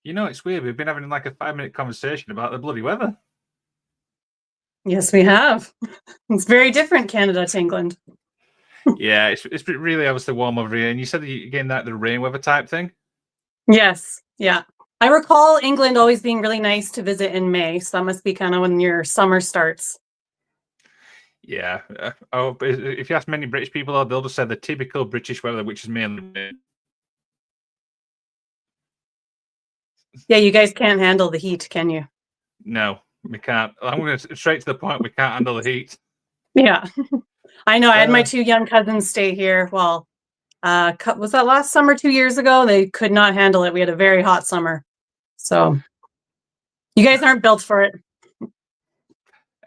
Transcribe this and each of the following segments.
You know, it's weird. We've been having like a 5-minute conversation about the bloody weather. Yes, we have. It's very different, Canada to England. Yeah, it's been really obviously warm over here. And you said that you're getting the rain weather type thing. Yes, yeah. I recall England always being really nice to visit in May, so that must be kind of when your summer starts. Yeah. If you ask many British people, they'll just say the typical British weather, which is mainly rain. Yeah, you guys can't handle the heat, can you? No, we can't. I'm going to straight to the point. We can't handle the heat. Yeah. I know. I had my Uh, two young cousins stay here. Well, was that last summer, 2 years ago? They could not handle it. We had a very hot summer. So you guys aren't built for it.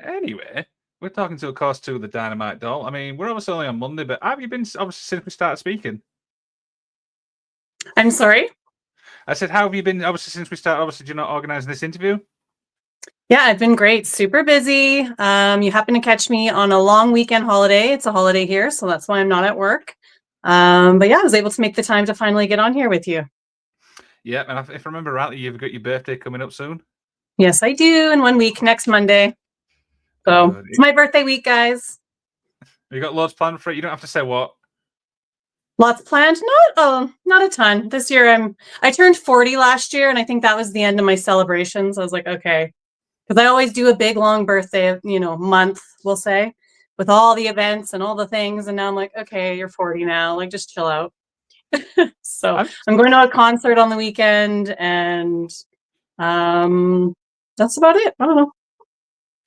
Anyway, we're talking to, of course, to the Dynamite doll. I mean, we're obviously only on Monday, but have you been obviously since we started speaking? I'm sorry? I said, how have you been obviously since we started? Obviously, you're not organising this interview. Yeah, I've been great. Super busy. You happen to catch me on a long weekend holiday. It's a holiday here, so that's why I'm not at work. But yeah, I was able to make the time to finally get on here with you. Yeah, and if I remember rightly, you've got your birthday coming up soon. Yes, I do. In 1 week, next Monday. So it's my birthday week, guys. You got loads planned for it. You don't have to say what. Lots planned? Not a ton. This year I turned 40 last year, and I think that was the end of my celebrations. I was like, okay. Because I always do a big long birthday, month, we'll say, with all the events and all the things. And now I'm like, okay, you're 40 now. Like, just chill out. So I'm going to a concert on the weekend, and that's about it. I don't know.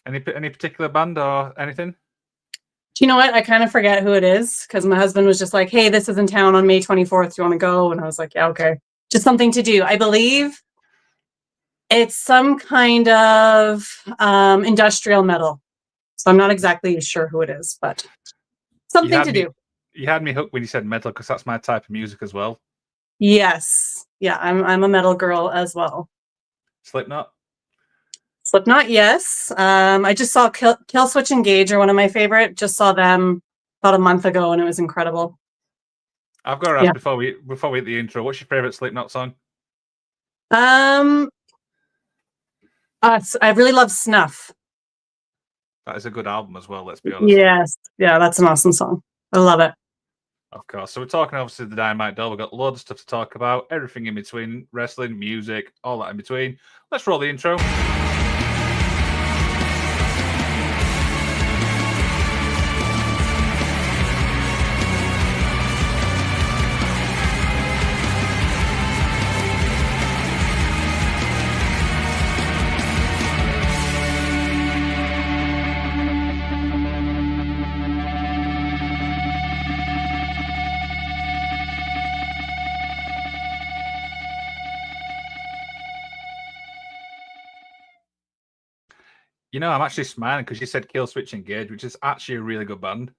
Any particular band or anything? Do you know what? I kind of forget who it is because my husband was just like, hey, this is in town on May 24th. Do you want to go? And I was like, yeah, okay. Just something to do. I believe it's some kind of industrial metal. So I'm not exactly sure who it is, but something to do. You had me hooked when you said metal because that's my type of music as well. Yes. Yeah, I'm a metal girl as well. Slipknot? Slipknot, yes. I just saw Kill Switch Engage are one of my favorite. Just saw them about a month ago, and it was incredible. I've got to ask before we hit the intro. What's your favorite Slipknot song? I really love Snuff. That is a good album as well. Let's be honest. Yes, yeah, that's an awesome song. I love it. Of course. So we're talking obviously the Dynamite doll. We've got loads of stuff to talk about. Everything in between, wrestling, music, all that in between. Let's roll the intro. You know, I'm actually smiling because you said Kill Switch Engage, which is actually a really good band.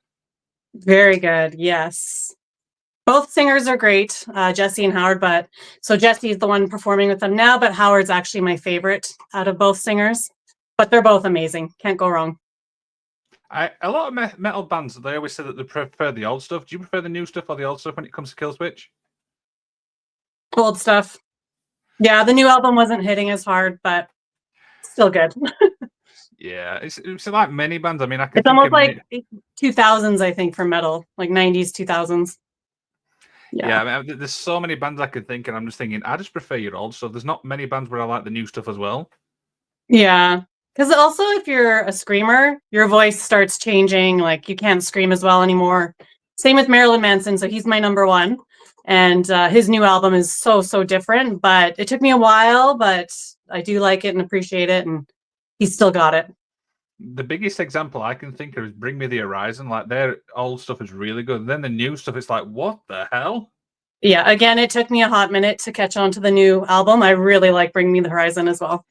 Very good. Yes. Both singers are great, Jesse and Howard. But so Jesse is the one performing with them now, but Howard's actually my favorite out of both singers. But they're both amazing. Can't go wrong. A lot of metal bands, they always say that they prefer the old stuff. Do you prefer the new stuff or the old stuff when it comes to Kill Switch? Old stuff. Yeah, the new album wasn't hitting as hard, but still good. Yeah, it's like many bands. I mean, it's almost like 2000s, I think, for metal, like 90s, 2000s. Yeah, I mean, there's so many bands I could think, and I'm just thinking, I just prefer your old stuff. There's not many bands where I like the new stuff as well. Yeah, because also if you're a screamer, your voice starts changing. Like you can't scream as well anymore. Same with Marilyn Manson. So he's my number one. And his new album is so different. But it took me a while, but I do like it and appreciate it. And he's still got it. The biggest example I can think of is Bring Me the Horizon. Like their old stuff is really good. And then the new stuff, it's like, what the hell? Yeah, again, it took me a hot minute to catch on to the new album. I really like Bring Me the Horizon as well.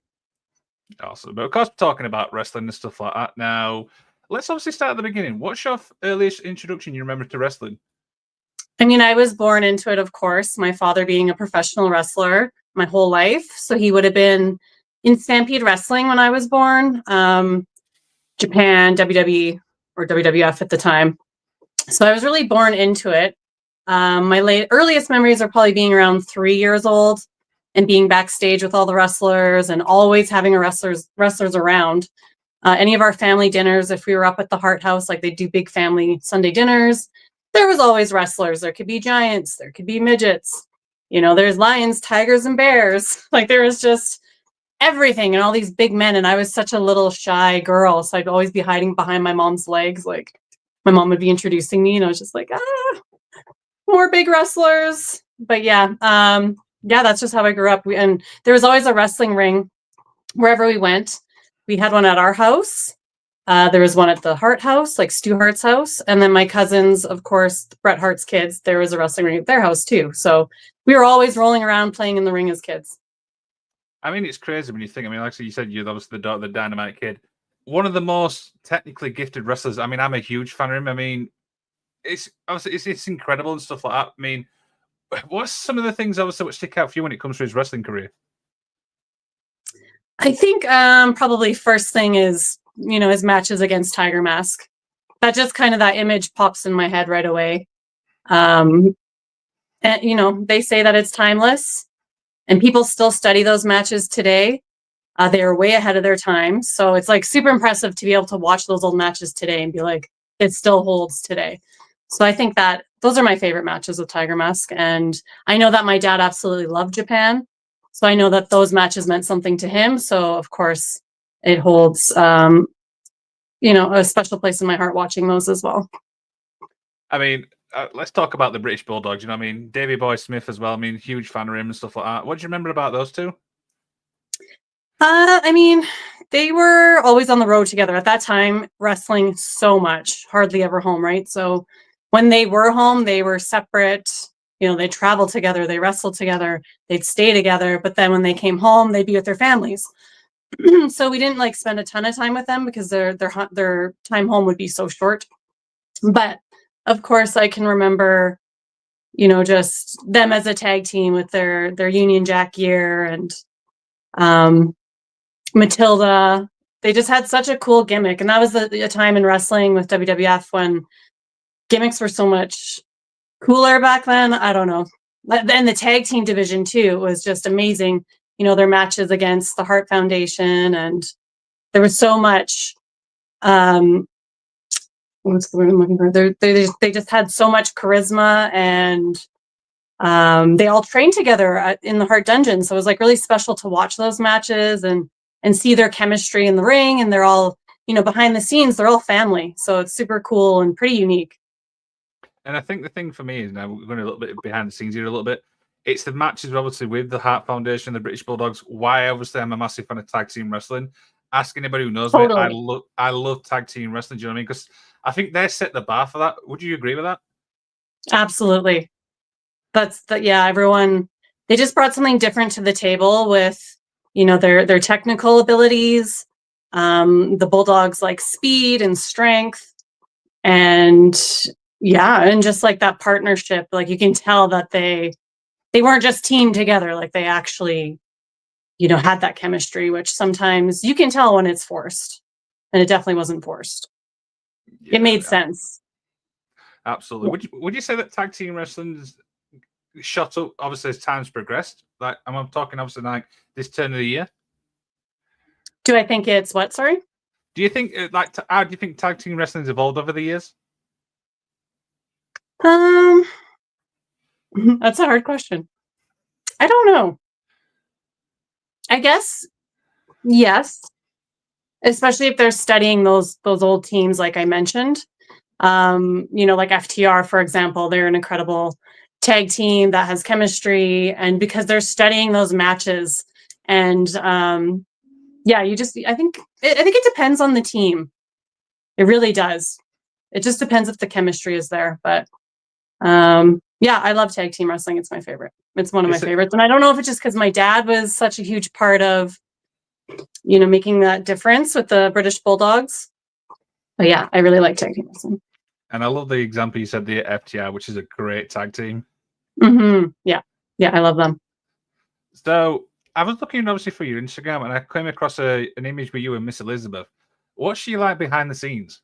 Awesome. But of course, we're talking about wrestling and stuff like that. Now, let's obviously start at the beginning. What's your earliest introduction you remember to wrestling? I mean, I was born into it, of course, my father being a professional wrestler my whole life. So he would have been in Stampede Wrestling when I was born, Japan, WWE, or WWF at the time. So I was really born into it. My earliest memories are probably being around 3 years old and being backstage with all the wrestlers and always having a wrestlers around. Any of our family dinners, if we were up at the Hart House, like they do big family Sunday dinners, there was always wrestlers. There could be giants, there could be midgets, there's lions, tigers, and bears. Like there was just everything and all these big men. And I was such a little shy girl. So I'd always be hiding behind my mom's legs. Like my mom would be introducing me and I was just like, more big wrestlers. But yeah, that's just how I grew up. And there was always a wrestling ring wherever we went. We had one at our house. There was one at the Hart House, like Stu Hart's house. And then my cousins, of course, Bret Hart's kids, there was a wrestling ring at their house too. So we were always rolling around playing in the ring as kids. I mean, it's crazy when you think. I mean, like you said, you're obviously the Dynamite kid. One of the most technically gifted wrestlers. I mean, I'm a huge fan of him. I mean, it's obviously it's incredible and stuff like that. I mean, what's some of the things obviously which stick out for you when it comes to his wrestling career? I think probably first thing is, his matches against Tiger Mask. That just kind of that image pops in my head right away. And they say that it's timeless and people still study those matches today. They are way ahead of their time. So it's like super impressive to be able to watch those old matches today and be like, it still holds today. So I think that those are my favorite matches with Tiger Mask. And I know that my dad absolutely loved Japan. So I know that those matches meant something to him. So of course it holds, a special place in my heart watching those as well. I mean, let's talk about the British Bulldogs. I mean, Davey Boy Smith as well. I mean, huge fan of him and stuff like that. What do you remember about those two? I mean, they were always on the road together. At that time, wrestling so much, hardly ever home, right? So when they were home, they were separate. They'd travel together, they wrestled together, they'd stay together. But then when they came home, they'd be with their families. So we didn't spend a ton of time with them because their time home would be so short. But of course, I can remember, just them as a tag team with their Union Jack gear and Matilda. They just had such a cool gimmick. And that was a time in wrestling with WWF when gimmicks were so much cooler back then. I don't know. Then the tag team division too was just amazing. Their matches against the Hart Foundation, and there was so much. What's the word I'm looking for? They just had so much charisma, and they all trained together in the Hart Dungeon. So it was really special to watch those matches and see their chemistry in the ring. And they're all, behind the scenes, they're all family. So it's super cool and pretty unique. And I think the thing for me is, now we're going a little bit behind the scenes here a little bit. It's the matches obviously with the Hart Foundation, the British Bulldogs. Why obviously I'm a massive fan of tag team wrestling. Ask anybody who knows me. I love tag team wrestling. Do you know what I mean? Because I think they set the bar for that. Would you agree with that? Absolutely. Everyone, they just brought something different to the table with, their technical abilities. The Bulldogs like speed and strength, and just that partnership. You can tell that they weren't just teamed together. They actually, had that chemistry, which sometimes you can tell when it's forced, and it definitely wasn't forced. It made sense. Absolutely. Yeah. Would you say that tag team wrestling's shot up obviously as time's progressed? I'm talking obviously this turn of the year. Do I think it's what? Sorry. Do you think how do you think tag team wrestling's evolved over the years? That's a hard question. I don't know. I guess yes, especially if they're studying those old teams like I mentioned. Like FTR, for example, they're an incredible tag team that has chemistry, and because they're studying those matches, and I think it depends on the team. It really does. It just depends if the chemistry is there. But I love tag team wrestling. It's my favorite. It's one of my favorites. And I don't know if it's just because my dad was such a huge part of, making that difference with the British Bulldogs. But yeah, I really like tag team wrestling. And I love the example you said, the FTR, which is a great tag team. Mm-hmm. Yeah. Yeah, I love them. So I was looking obviously for your Instagram, and I came across an image with you and Miss Elizabeth. What's she like behind the scenes?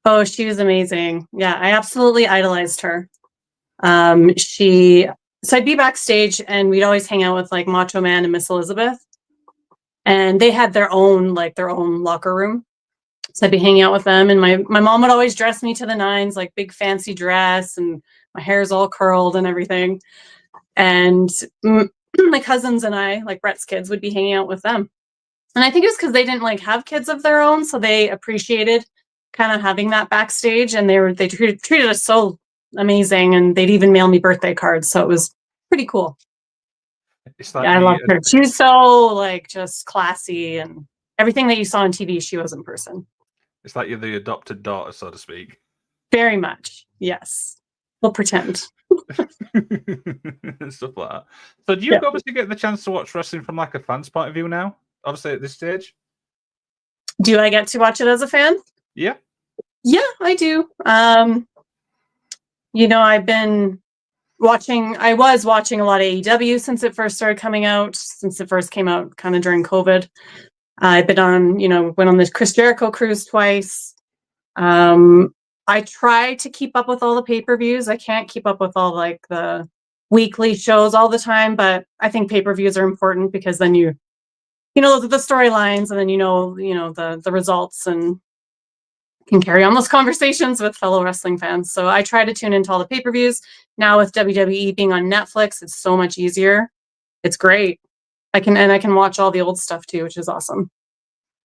Oh, she was amazing. Yeah, I absolutely idolized her. She So I'd be backstage and we'd always hang out with like Macho Man and Miss Elizabeth. And they had their own locker room. So I'd be hanging out with them, and my mom would always dress me to the nines, like big fancy dress, and my hair's all curled and everything. And my cousins and I, like Brett's kids, would be hanging out with them. And I think it was because they didn't like have kids of their own, so they appreciated kind of having that backstage, and they treated us so amazing, and they'd even mail me birthday cards, so it was pretty cool. It's like Yeah, I loved her. She was so like just classy, and everything that you saw on TV, she was in person. It's like you're the adopted daughter, so to speak. Very much, yes. We'll pretend. Stuff like that. So do you obviously get the chance to watch wrestling from like a fan's point of view now? Obviously at this stage? Do I get to watch it as a fan? Yeah. Yeah, I do. I've been watching, I was watching a lot of AEW since it first started coming out, since it first came out kind of during COVID. I've been on, went on this Chris Jericho cruise twice. I try to keep up with all the pay-per-views. I can't keep up with all like the weekly shows all the time, but I think pay-per-views are important because then you look at the storylines, and then the results, and can carry on those conversations with fellow wrestling fans. So I try to tune into all the pay-per-views. Now with WWE being on Netflix, it's so much easier. It's great. I can watch all the old stuff too, which is awesome.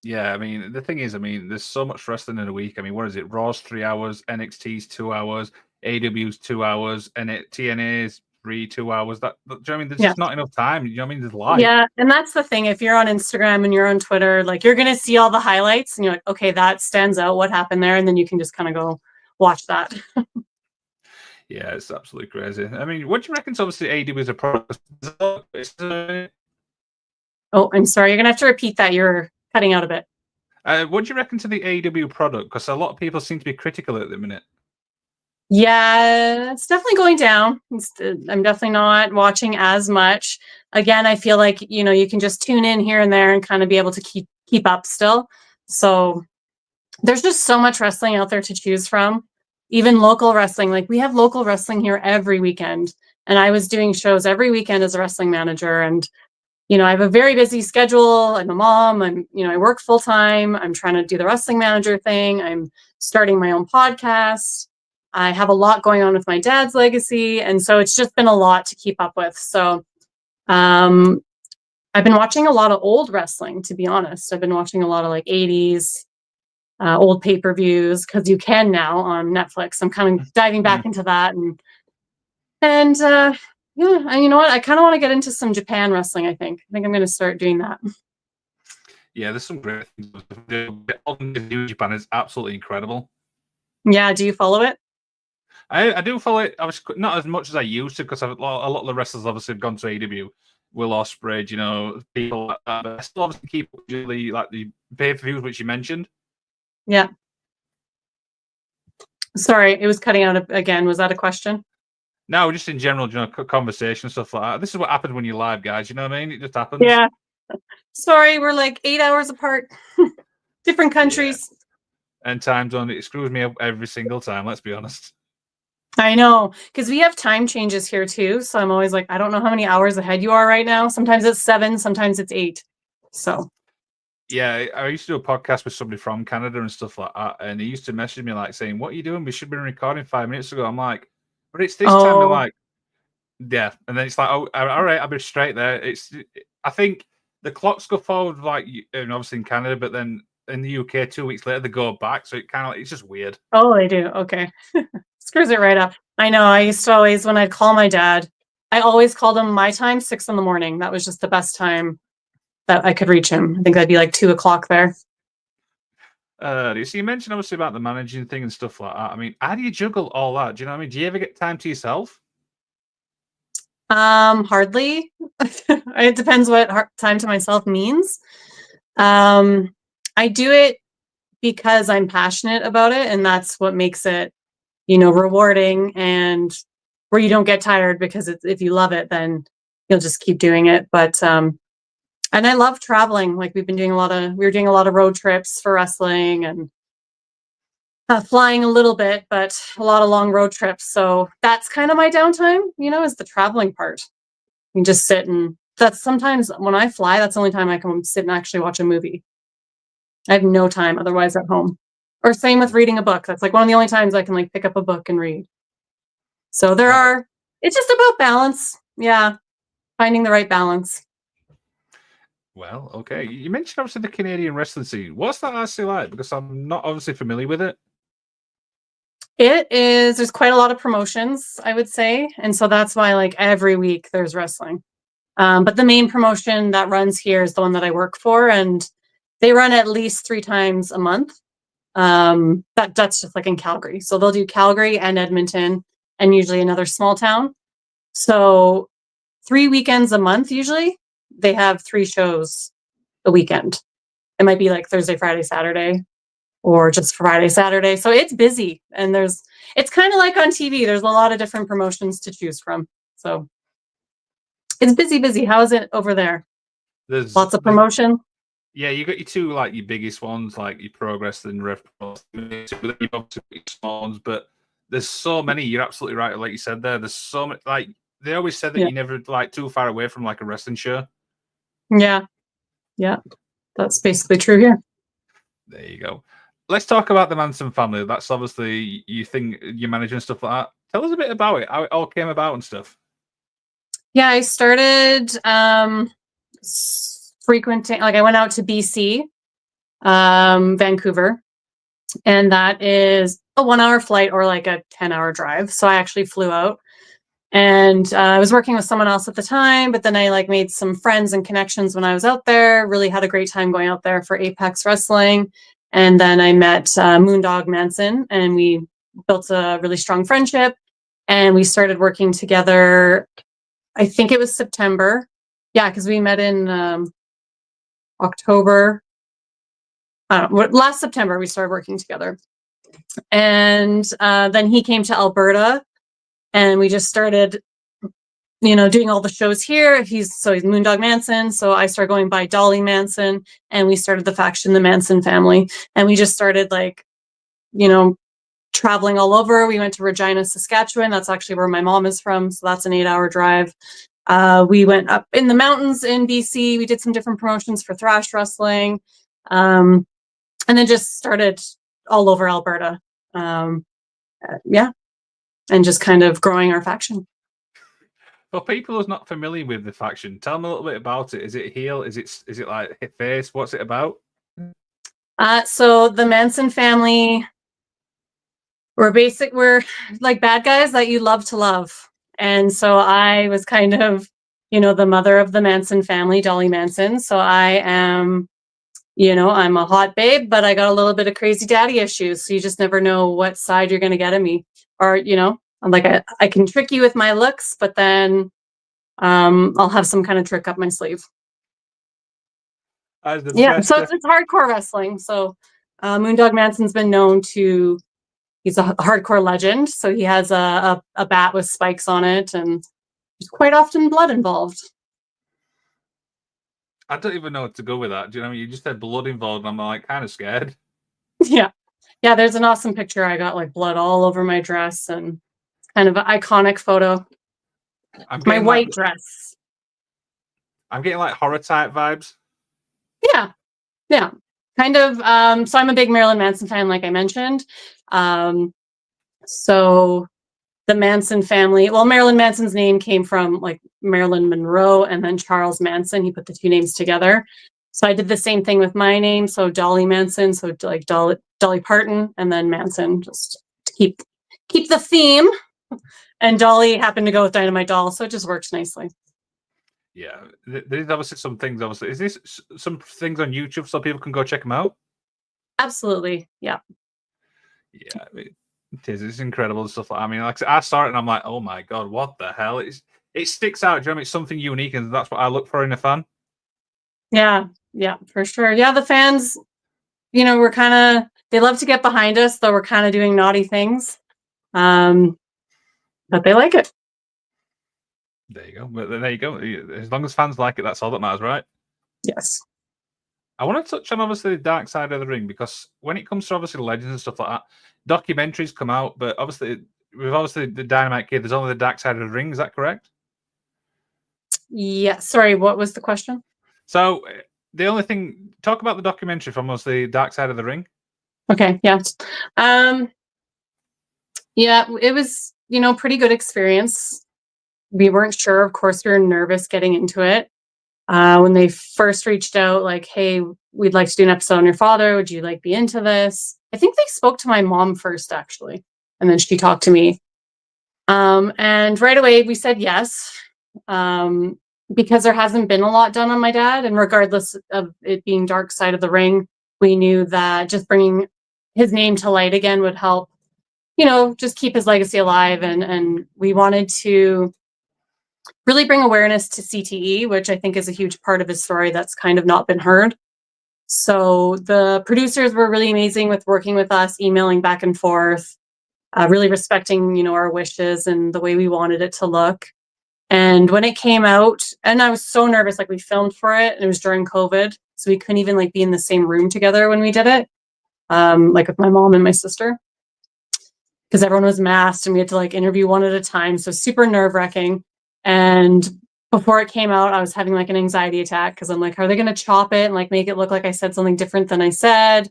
Yeah, I mean, the thing is, there's so much wrestling in a week. I mean, what is it? Raw's 3 hours, NXT's 2 hours, AW's 2 hours, and TNA's 2 hours. Do you know what I mean? There's just not enough time. You know what I mean? There's life. Yeah, and that's the thing. If you're on Instagram and you're on Twitter, like you're gonna see all the highlights, and you're like, okay, that stands out. What happened there? And then you can just kind of go watch that. Yeah, it's absolutely crazy. I mean, what do you reckon? Obviously, AEW is a product. Oh, I'm sorry. You're gonna have to repeat that. You're cutting out a bit. What do you reckon to the AEW product? Because a lot of people seem to be critical at the minute. Yeah, it's definitely going down. I'm definitely not watching as much. Again, I feel like you can just tune in here and there and kind of be able to keep up still. So there's just so much wrestling out there to choose from. Even local wrestling, like we have local wrestling here every weekend, and I was doing shows every weekend as a wrestling manager, and I have a very busy schedule. I'm a mom. I work full time. I'm trying to do the wrestling manager thing. I'm starting my own podcast. I have a lot going on with my dad's legacy. And so it's just been a lot to keep up with. So I've been watching a lot of old wrestling, to be honest. I've been watching a lot of like 80s old pay-per-views, because you can now on Netflix. I'm kind of diving back into that. And yeah, and you know what? I kind of want to get into some Japan wrestling, I think. I think I'm going to start doing that. Yeah, there's some great things. Japan is absolutely incredible. Yeah, do you follow it? I do follow it. I was not as much as I used to, because a lot of the wrestlers obviously have gone to AEW. Will Ospreay, people like that. But I still obviously keep usually like the pay-per-views which you mentioned. Yeah. Sorry, it was cutting out again. Was that a question? No, just in general, conversation, stuff like that. This is what happens when you're live, guys. You know what I mean? It just happens. Yeah. Sorry, we're like 8 hours apart. Different countries. Yeah. And time zone, it screws me up every single time, let's be honest. I know, because we have time changes here too. So I'm always like, I don't know how many hours ahead you are right now. Sometimes it's 7, sometimes it's 8. So yeah, I used to do a podcast with somebody from Canada and stuff like that, and he used to message me like saying, "What are you doing? We should have been recording 5 minutes ago." I'm like, "But it's this time." I'm like, "Yeah," and then it's like, "Oh, all right, I'll be straight there." I think the clocks go forward, like, and obviously in Canada, but then in the UK 2 weeks later they go back, so it's just weird. Oh, they do. Okay, screws it right up. I know. I used to always, when I'd call my dad, I always called him my time, 6 a.m. That was just the best time that I could reach him. I think that'd be like 2 o'clock there. So you mentioned obviously about the managing thing and stuff like that. I mean, how do you juggle all that? Do you know what I mean? Do you ever get time to yourself? Hardly. It depends what time to myself means. I do it because I'm passionate about it, and that's what makes it, rewarding, and where you don't get tired, because if you love it, then you'll just keep doing it. But and I love traveling. Like we were doing a lot of road trips for wrestling, and flying a little bit, but a lot of long road trips. So that's kind of my downtime, is the traveling part. You can just sit, and that's sometimes when I fly, that's the only time I can sit and actually watch a movie. I have no time otherwise at home. Or same with reading a book. That's like one of the only times I can like pick up a book and read. So Wow. it's just about balance. Yeah. Finding the right balance. Well, okay. You mentioned obviously the Canadian wrestling scene. What's that actually like? Because I'm not obviously familiar with it. There's quite a lot of promotions, I would say. And so that's why like every week there's wrestling. But the main promotion that runs here is the one that I work for, and they run at least 3 times a month. That's just like in Calgary. So they'll do Calgary and Edmonton and usually another small town. So 3 weekends a month usually. They have 3 shows a weekend. It might be like Thursday, Friday, Saturday, or just Friday, Saturday. So it's busy, and it's kind of like on TV. There's a lot of different promotions to choose from. So it's busy, busy. How is it over there? Lots of promotion. Yeah, you got your two like your biggest ones, like your Progress and Rev Pro. You've obviously got your small ones, but there's so many. You're absolutely right. Like you said there, there's so many. Like they always said that Yeah. you're never like too far away from like a wrestling show. Yeah. Yeah. That's basically true here. There you go. Let's talk about the Manson family. That's obviously you think you're managing stuff like that. Tell us a bit about it, how it all came about and stuff. Yeah, I started frequenting, like I went out to BC, Vancouver, and that is a 1 hour flight or like a 10-hour drive. So I actually flew out, and I was working with someone else at the time, but then I like made some friends and connections when I was out there. Really had a great time going out there for Apex Wrestling. And then I met Moondog Manson, and we built a really strong friendship, and we started working together. I think it was September. Yeah, because we met in October. Last September we started working together, and then he came to Alberta, and we just started, doing all the shows here. He's Moondog Manson, so I started going by Dolly Manson, and we started the faction, the Manson family, and we just started like, traveling all over. We went to Regina, Saskatchewan. That's actually where my mom is from, so that's an 8-hour drive. We went up in the mountains in BC. We did some different promotions for thrash wrestling, and then just started all over Alberta. Yeah, and just kind of growing our faction. For people who's not familiar with the faction, tell them a little bit about it. Is it heel? Is it like hit face? What's it about? So the Manson family, we're like bad guys that you love to love. And so I was kind of, the mother of the Manson family, Dolly Manson. So I am, I'm a hot babe, but I got a little bit of crazy daddy issues. So you just never know what side you're going to get of me. Or, I'm like, I can trick you with my looks, but then I'll have some kind of trick up my sleeve. Yeah, so it's hardcore wrestling. So Moondog Manson's been known to, he's a hardcore legend. So he has a bat with spikes on it, and there's quite often blood involved. I don't even know what to go with that. Do you know what I mean? You just said blood involved, and I'm like kind of scared. Yeah. Yeah, there's an awesome picture. I got like blood all over my dress, and it's kind of an iconic photo. My white dress. I'm getting like horror type vibes. Yeah. Yeah. Kind of. So I'm a big Marilyn Manson fan, like I mentioned. So the Manson family, well, Marilyn Manson's name came from like Marilyn Monroe and then Charles Manson. He put the two names together. So I did the same thing with my name. So Dolly Manson, so like Dolly Parton, and then Manson, just to keep the theme. And Dolly happened to go with Dynamite Doll, so it just works nicely. Yeah, there's obviously some things. Obviously, is this some things on YouTube so people can go check them out? Absolutely, yeah. Yeah, it is. It's incredible stuff. I mean, like I saw it and I'm like, oh my god, what the hell? It sticks out. Do you know what I mean? It's something unique, and that's what I look for in a fan. Yeah, yeah, for sure. Yeah, the fans, we're they love to get behind us, though we're kind of doing naughty things. But they like it. There you go. But there you go. As long as fans like it, that's all that matters, right? Yes. I want to touch on obviously the dark side of the ring, because when it comes to obviously legends and stuff like that, documentaries come out, but obviously with obviously the Dynamite kid, there's only the dark side of the ring. Is that correct? Yeah. Sorry, what was the question? So the only thing, talk about the documentary from obviously Dark Side of the Ring. Okay. Yeah. Um, yeah, it was, pretty good experience. We weren't sure. Of course, we were nervous getting into it. When they first reached out, like, hey, we'd like to do an episode on your father. Would you like be into this? I think they spoke to my mom first, actually, and then she talked to me. And right away we said yes, um, because there hasn't been a lot done on my dad. And regardless of it being Dark Side of the Ring, we knew that just bringing his name to light again would help, just keep his legacy alive. And we wanted to really bring awareness to CTE, which I think is a huge part of his story that's kind of not been heard. So the producers were really amazing with working with us, emailing back and forth, really respecting, our wishes and the way we wanted it to look. And when it came out, and I was so nervous, like we filmed for it, and it was during COVID, so we couldn't even like be in the same room together when we did it, like with my mom and my sister, because everyone was masked and we had to like interview one at a time. So super nerve wracking. And before it came out, I was having like an anxiety attack because I'm like, are they going to chop it and like make it look like I said something different than I said?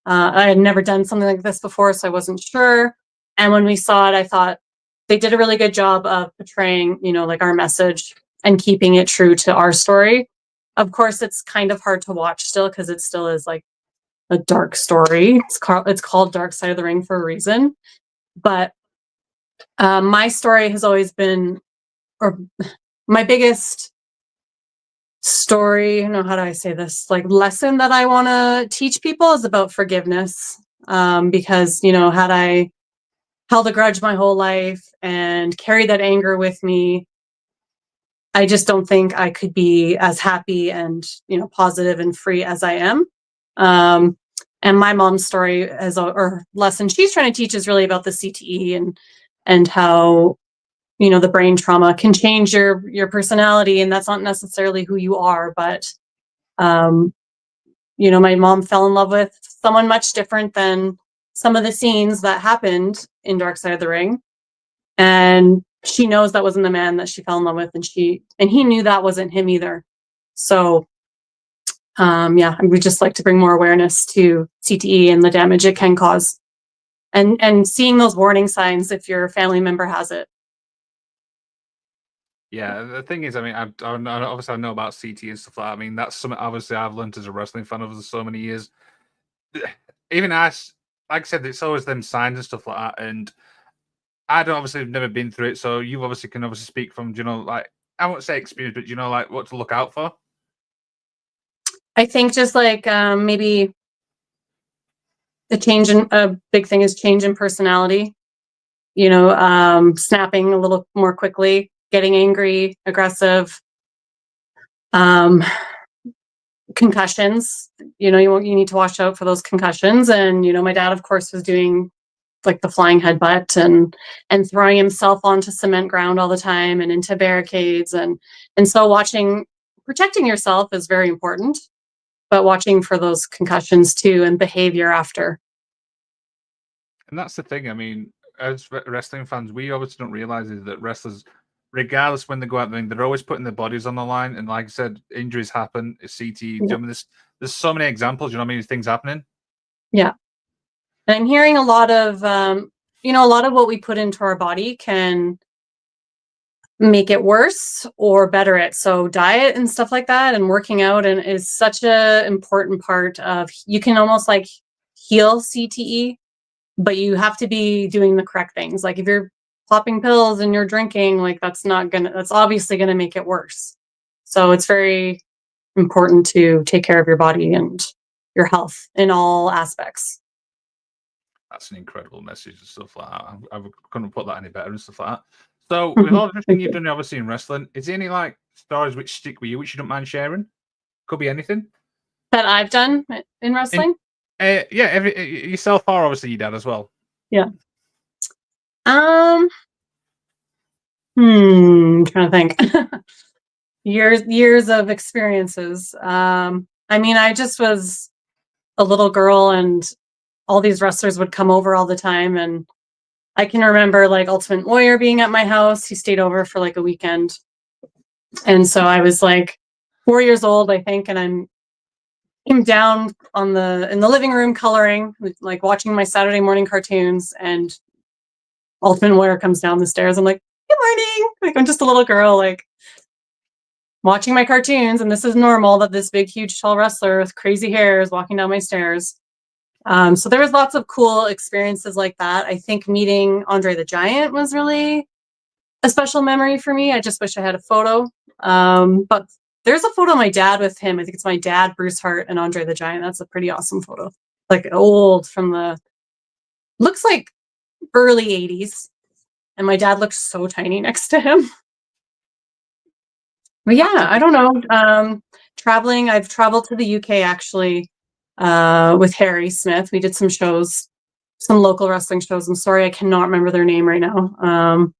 I had never done something like this before, so I wasn't sure. And when we saw it, I thought they did a really good job of portraying, like our message and keeping it true to our story. Of course, it's kind of hard to watch still because it still is like a dark story. It's called Dark Side of the Ring for a reason. But my story has always been, or my biggest story, how do I say this, like lesson that I want to teach people is about forgiveness. Because, had I held a grudge my whole life and carried that anger with me, I just don't think I could be as happy and, positive and free as I am. And my mom's story or lesson she's trying to teach is really about the CTE and how, the brain trauma can change your personality, and that's not necessarily who you are. But um, my mom fell in love with someone much different than some of the scenes that happened in Dark Side of the Ring, and she knows that wasn't the man that she fell in love with, and he knew that wasn't him either. So yeah, we just like to bring more awareness to CTE and the damage it can cause, and seeing those warning signs if your family member has it. Yeah, the thing is, I mean, obviously I know about CT and stuff like that. I mean, that's something obviously I've learned as a wrestling fan over so many years. Even like I said, it's always them signs and stuff like that. And I don't obviously have never been through it, so you obviously can obviously speak from, like, I won't say experience, but like what to look out for. I think just like maybe a big thing is change in personality. Snapping a little more quickly, getting angry, aggressive, um, concussions. You need to watch out for those concussions. And my dad, of course, was doing like the flying headbutt and throwing himself onto cement ground all the time and into barricades, and so protecting yourself is very important, but watching for those concussions too and behavior after. And that's the thing. I mean, as wrestling fans, we obviously don't realize is that wrestlers, regardless when they go out there, they're always putting their bodies on the line. And like I said, injuries happen. It's CT. Yeah. I mean, there's so many examples. You know what I mean? Things happening. Yeah. And I'm hearing a lot of, a lot of what we put into our body can make it worse or better it. So diet and stuff like that and working out and is such a important part of, you can almost like heal CTE, but you have to be doing the correct things. Like if you're popping pills and you're drinking, like that's obviously going to make it worse. So it's very important to take care of your body and your health in all aspects. That's an incredible message and stuff like that. I couldn't put that any better and stuff like that. So, with all everything you've done, obviously in wrestling, is there any like stories which stick with you, which you don't mind sharing? Could be anything That I've done in wrestling. Yeah, yourself or obviously your dad as well. Yeah. I'm trying to think. Years of experiences. I mean, I just was a little girl, and all these wrestlers would come over all the time. And I can remember like Ultimate Warrior being at my house. He stayed over for like a weekend. And so I was like 4 years old, I think, and I'm came down in the living room coloring, like watching my Saturday morning cartoons, and Ultimate Warrior comes down the stairs. I'm like, good morning. Like I'm just a little girl, like watching my cartoons, and this is normal that this big, huge, tall wrestler with crazy hair is walking down my stairs. So there was lots of cool experiences like that. I think meeting Andre the Giant was really a special memory for me. I just wish I had a photo. But there's a photo of my dad with him. I think it's my dad, Bruce Hart, and Andre the Giant. That's a pretty awesome photo. Like old from looks like early 80s. And my dad looks so tiny next to him. But yeah, I don't know. Traveling, I've traveled to the UK actually with Harry Smith. We did some shows, some local wrestling shows. I'm sorry, I cannot remember their name right now.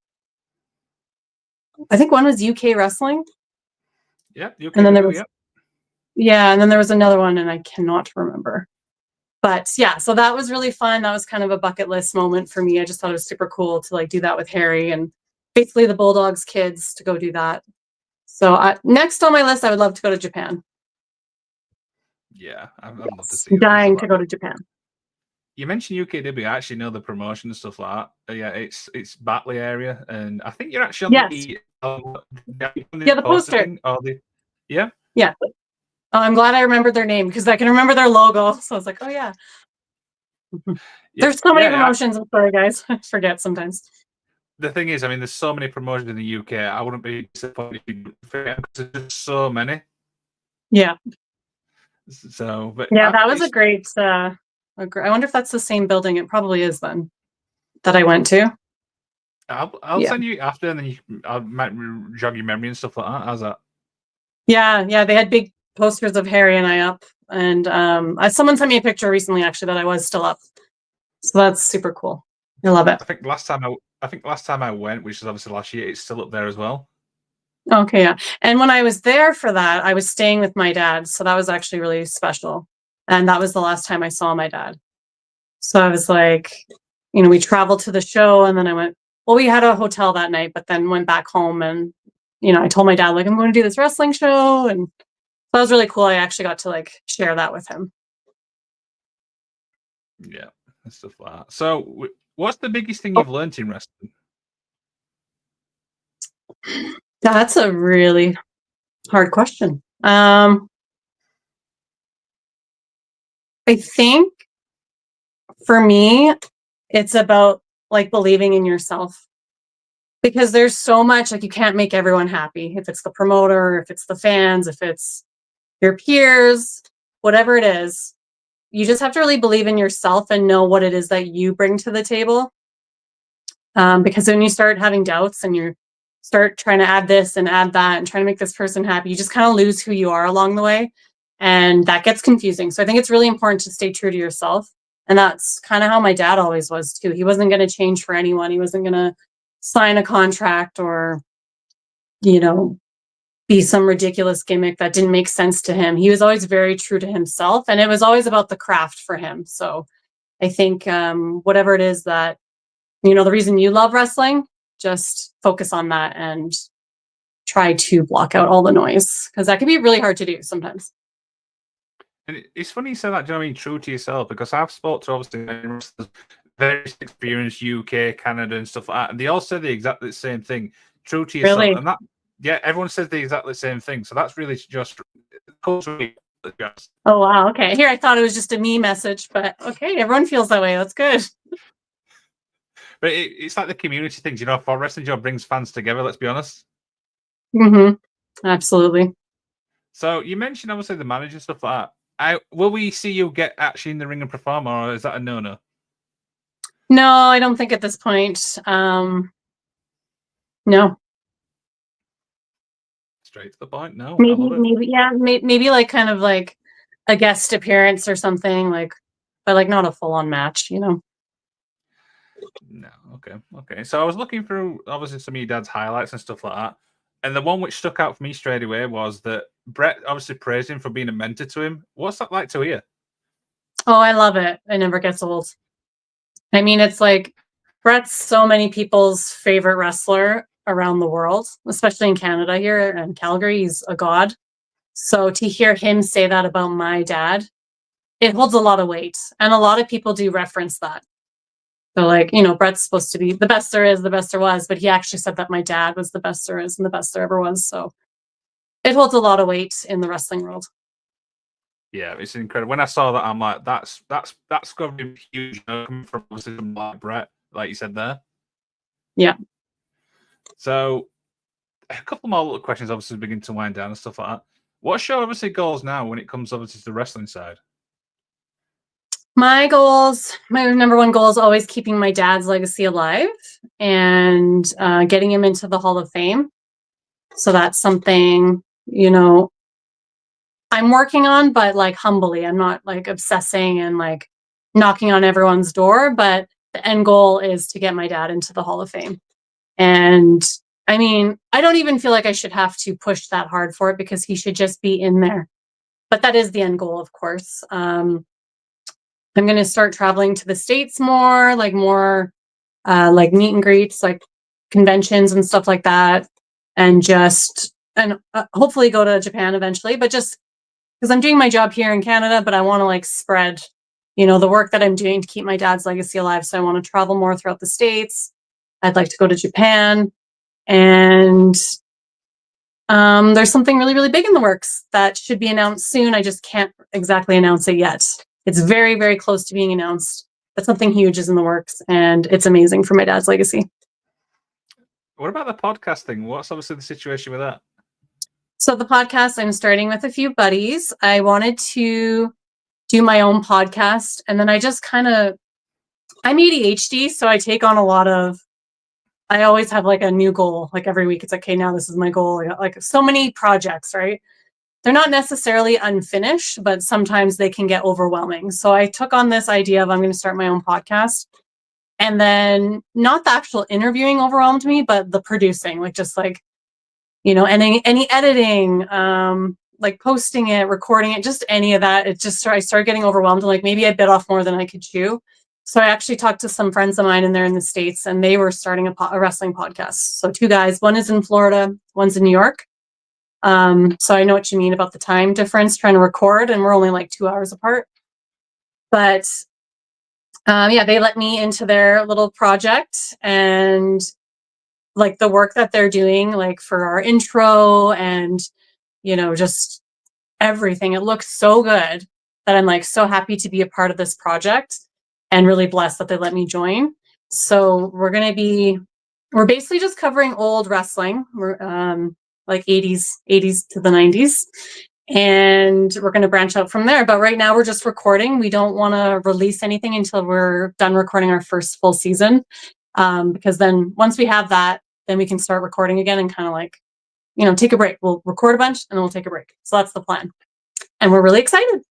I think one was UK Wrestling. Yeah, UK. And then there was, yeah, and then there was another one, and I cannot remember. But yeah, so that was really fun. That was kind of a bucket list moment for me. I just thought it was super cool to like do that with Harry and basically the Bulldogs kids to go do that. So next on my list, I would love to go to Japan. Yeah, I'd love to see that. Dying to go to Japan. You mentioned UKW. I actually know the promotion and stuff like that. Yeah, it's Batley area, and I think you're actually on the poster. Thing, or the, yeah. Oh, I'm glad I remembered their name because I can remember their logo. So I was like, oh yeah. There's so many promotions. I'm sorry, guys. I forget sometimes. The thing is, I mean, there's so many promotions in the UK. I wouldn't be disappointed if you forget because there's so many. Yeah. So, but yeah, that was a great. I wonder if that's the same building. It probably is then that I went to. I'll send you after, and then I might jog your memory and stuff like that. How's that? Yeah, they had big posters of Harry and I up, and someone sent me a picture recently actually that I was still up, so that's super cool. I love it. I think last time I went, which is obviously last year, it's still up there as well. Okay, yeah. And when I was there for that, I was staying with my dad, so that was actually really special, and that was the last time I saw my dad. So I was like, we traveled to the show, and then I went. Well, we had a hotel that night, but then went back home, and I told my dad like I'm going to do this wrestling show, and that was really cool. I actually got to like share that with him. Yeah, and stuff like that. So, what's the biggest thing you've learned in wrestling? That's a really hard question. I think for me, it's about like believing in yourself. Because there's so much, like you can't make everyone happy. If it's the promoter, if it's the fans, if it's your peers, whatever it is, you just have to really believe in yourself and know what it is that you bring to the table. Because when you start having doubts and you start trying to add this and add that and trying to make this person happy, you just kind of lose who you are along the way. And that gets confusing. So I think it's really important to stay true to yourself. And that's kind of how my dad always was too. He wasn't going to change for anyone. He wasn't going to sign a contract or, be some ridiculous gimmick that didn't make sense to him. He was always very true to himself, and it was always about the craft for him. So I think whatever it is that, the reason you love wrestling, just focus on that and try to block out all the noise because that can be really hard to do sometimes. And it's funny you say that, do you know what I mean? True to yourself, because I've spoken to obviously very experienced UK, Canada, and stuff like that, and they all say the exactly same thing. True to yourself, Really? and that everyone says the exactly same thing. So that's really just culturally. Oh wow! Okay, here I thought it was just a me message, but okay, everyone feels that way. That's good. But it's like the community things, for wrestling job brings fans together. Let's be honest. Absolutely. So you mentioned obviously the manager stuff like that. Will we see you get actually in the ring and perform, or is that a no-no? No, I don't think at this point. No. Straight to the point. No. Maybe like kind of like a guest appearance or something but like not a full-on match, No. Okay. So I was looking through obviously some of your dad's highlights and stuff like that, and the one which stuck out for me straight away was that Brett obviously praised him for being a mentor to him. What's that like to hear? Oh, I love it. It never gets old. I mean, it's like Brett's so many people's favorite wrestler around the world, especially in Canada here and Calgary. He's a god. So to hear him say that about my dad, it holds a lot of weight. And a lot of people do reference that. So, like, Brett's supposed to be the best there is, the best there was, but he actually said that my dad was the best there is and the best there ever was. So it holds a lot of weight in the wrestling world. Yeah, it's incredible. When I saw that, I'm like, that's going to be huge, coming from obviously someone like Brett, like you said there. Yeah. So a couple more little questions, obviously, begin to wind down and stuff like that. What's your obviously goals now when it comes obviously to the wrestling side? My number one goal is always keeping my dad's legacy alive and getting him into the Hall of Fame. So that's something, I'm working on, but like humbly. I'm not like obsessing and like knocking on everyone's door, but the end goal is to get my dad into the Hall of Fame. And I mean, I don't even feel like I should have to push that hard for it because he should just be in there. But that is the end goal, of course. I'm going to start traveling to the States more like meet and greets, like conventions and stuff like that. And hopefully go to Japan eventually, but just because I'm doing my job here in Canada, but I want to like spread, the work that I'm doing to keep my dad's legacy alive. So I want to travel more throughout the States. I'd like to go to Japan. And there's something really, really big in the works that should be announced soon. I just can't exactly announce it yet. It's very, very close to being announced, but something huge is in the works, and it's amazing for my dad's legacy. What about the podcast thing? What's obviously the situation with that? So the podcast, I'm starting with a few buddies. I wanted to do my own podcast, and then I just I'm ADHD, so I take on I always have like a new goal. Like every week it's like, okay, now this is my goal. I got like so many projects, right? They're not necessarily unfinished, but sometimes they can get overwhelming. So I took on this idea of I'm going to start my own podcast. And then not the actual interviewing overwhelmed me, but the producing, like just like, any editing, like posting it, recording it, just any of that. I started getting overwhelmed and like maybe I bit off more than I could chew. So I actually talked to some friends of mine and they're in the States and they were starting a wrestling podcast. So two guys, one is in Florida, one's in New York. So I know what you mean about the time difference trying to record, and we're only like 2 hours apart. But they let me into their little project, and like the work that they're doing, like for our intro and, just everything. It looks so good that I'm like so happy to be a part of this project and really blessed that they let me join. So we're basically just covering old wrestling. We're like 80s to the 90s. And we're going to branch out from there. But right now we're just recording. We don't want to release anything until we're done recording our first full season. Because then once we have that, then we can start recording again and kind of like, take a break. We'll record a bunch and then we'll take a break. So that's the plan. And we're really excited.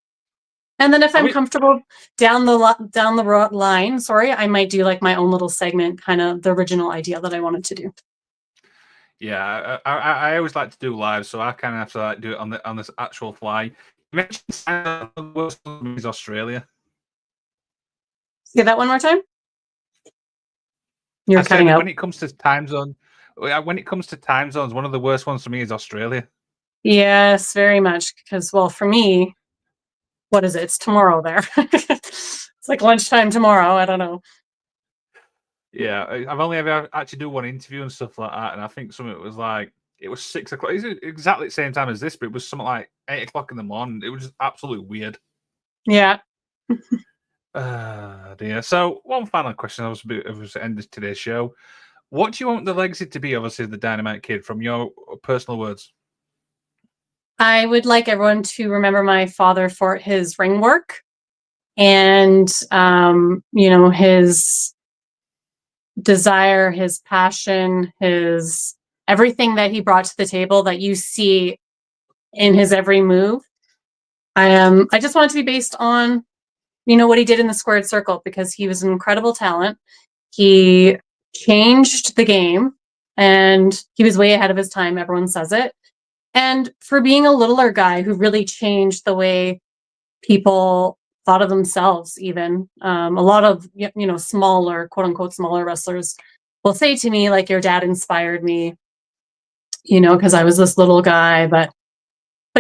And then if I'm comfortable down the line, I might do like my own little segment, kind of the original idea that I wanted to do. Yeah, I always like to do live, so I kind of have to like do it on this actual fly. You mentioned Australia. Say that one more time. You're cutting out. When it comes to time zones, one of the worst ones for me is Australia. Yes, very much. Because, well, for me, what is it? It's tomorrow there. It's like lunchtime tomorrow. I don't know. Yeah, I've only ever actually do one interview and stuff like that, and I think it was 6 o'clock. It's exactly the same time as this, but it was something like 8 o'clock in the morning. It was just absolutely weird. Yeah. Dear. So one final question. I was to end today's show. What do you want the legacy to be? Obviously, the Dynamite Kid, from your personal words. I would like everyone to remember my father for his ring work and, his desire, his passion, his everything that he brought to the table that you see in his every move. I just want it to be based on, what he did in the squared circle, because he was an incredible talent. He changed the game and he was way ahead of his time. Everyone says it. And for being a littler guy who really changed the way people thought of themselves, even a lot of smaller, quote unquote, smaller wrestlers will say to me, like, your dad inspired me, because I was this little guy, but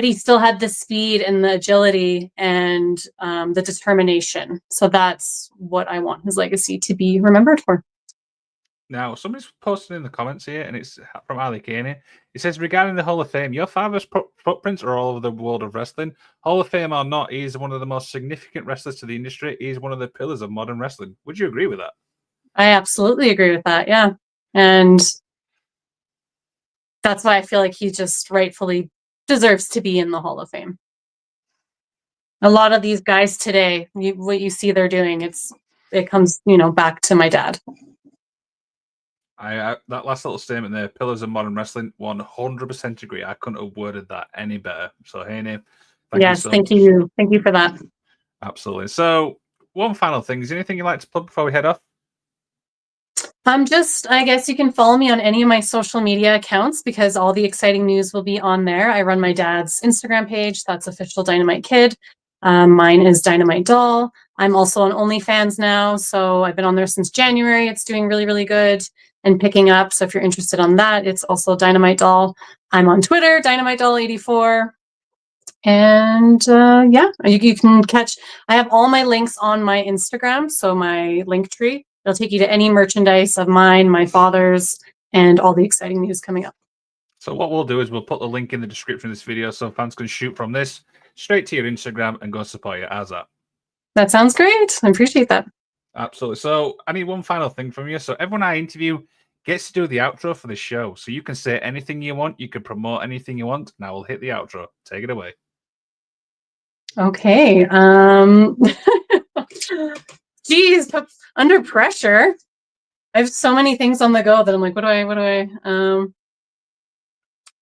he still had the speed and the agility and the determination. So that's what I want his legacy to be remembered for. Now, somebody's posted in the comments here, and it's from Ali Caney. It says, regarding the Hall of Fame, your father's footprints are all over the world of wrestling. Hall of Fame or not, he is one of the most significant wrestlers to the industry. He is one of the pillars of modern wrestling. Would you agree with that? I absolutely agree with that. Yeah. And that's why I feel like he just rightfully deserves to be in the Hall of Fame. A lot of these guys today, what you see they're doing, it comes, back to my dad. That last little statement there, pillars of modern wrestling, 100% agree. I couldn't have worded that any better. So, Haney, thank you so much. You. Thank you for that. Absolutely. So, one final thing. Is there anything you'd like to plug before we head off? I guess you can follow me on any of my social media accounts because all the exciting news will be on there. I run my dad's Instagram page. That's official Dynamite Kid. Mine is Dynamite Doll. I'm also on OnlyFans now. So I've been on there since January. It's doing really, really good and picking up. So if you're interested on that, it's also Dynamite Doll. I'm on Twitter, Dynamite Doll 84. And you can catch, I have all my links on my Instagram. So my link tree, it'll take you to any merchandise of mine, my father's, and all the exciting news coming up. So what we'll do is we'll put the link in the description of this video so fans can shoot from this straight to your Instagram and go support you. How's that? That sounds great. I appreciate that. Absolutely. So I need one final thing from you. So everyone I interview gets to do the outro for the show. So you can say anything you want. You can promote anything you want. Now we'll hit the outro. Take it away. Okay. Geez, under pressure. I have so many things on the go that I'm like, what do I?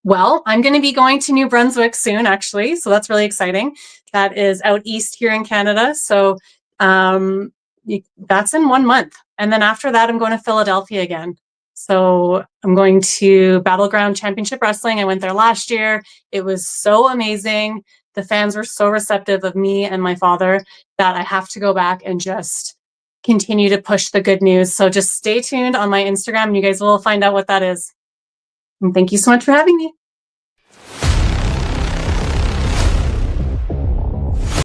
Well, I'm going to be going to New Brunswick soon, actually. So that's really exciting. That is out east here in Canada. So that's in 1 month. And then after that, I'm going to Philadelphia again. So I'm going to Battleground Championship Wrestling. I went there last year. It was so amazing. The fans were so receptive of me and my father that I have to go back and just continue to push the good news. So just stay tuned on my Instagram and you guys will find out what that is. And thank you so much for having me.